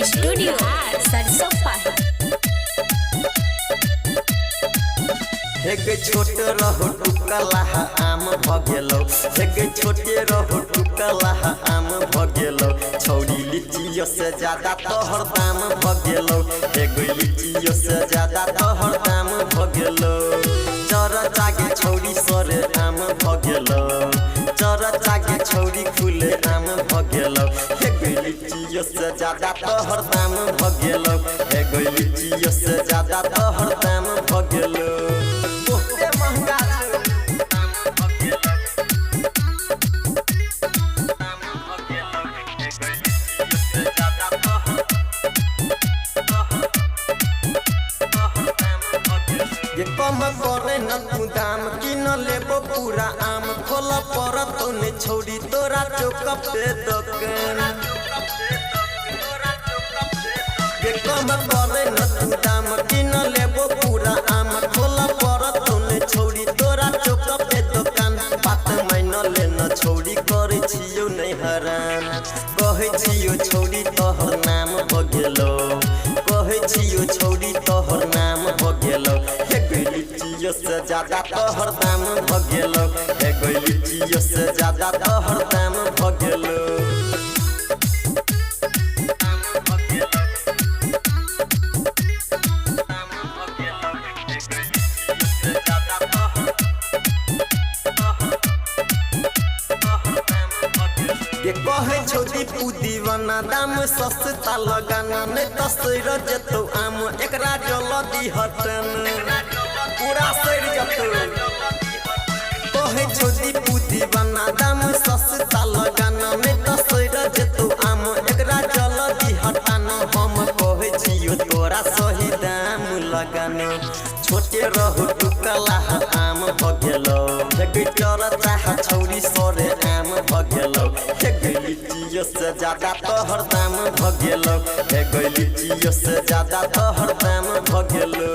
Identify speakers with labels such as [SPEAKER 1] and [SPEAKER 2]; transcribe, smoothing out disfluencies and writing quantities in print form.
[SPEAKER 1] Studio सरसों पाही।
[SPEAKER 2] हेगे छोटे रहो टुकला आम भगेलो, हेगे छोटे रहो टुकला आम भगेलो। छौरी लीचियों से ज्यादा तोहर दाम भगेलो, हेगे लीचियों से ज्यादा तोहर दाम भगेलो। चर जागे छौरी सरे आम भगेलो, चर जागे छौरी खुले आम भगेलो। हेगे लीचियों से ज्यादा तोहर दाम भगेलो, हेगे लीचियों से ज्यादा तोहर दाम भगेलो। ये कम करे न तू दाम कि न लेबो पूरा आम। खोल पर तोने छौरी तोरा चौक पे दुकान। ये कम करे न तू दाम कि न लेबो पूरा आम। खोल पर तोने छौरी तोरा चौक पे दुकान। बात मान ले न छौरी करे छियो नहीं हरान। कहे छियो छौरी तोहर नाम भगेलो, कहे छियो छौरी तोहर नाम भगेलो। लीचियों से ज्यादा तोहर दाम भगेलो, हेगे लीचियों से ज्यादा तोहर दाम भगेलो। ये कहे छोटी पुदीवाना दाम सस्ता लगाना नहीं तो सैर जतो आम एकरा जल्दी हटन पूरा सैर जतो। कहे छोटी पुदीवाना दाम सस्ता लगाना नहीं तो सैर जतो आम एकरा जल्दी हटन। हम कहे छियो तोरा सही दाम लगाना। छोटे रहो टुकला आम भगेलो, हेगे चरचा छौरी सरे आम भगेलो। हेगे लीचियों से ज्यादा तोहर दाम भगेलो, हेगे लीचियों से ज्यादा तोहर दाम भगेलो।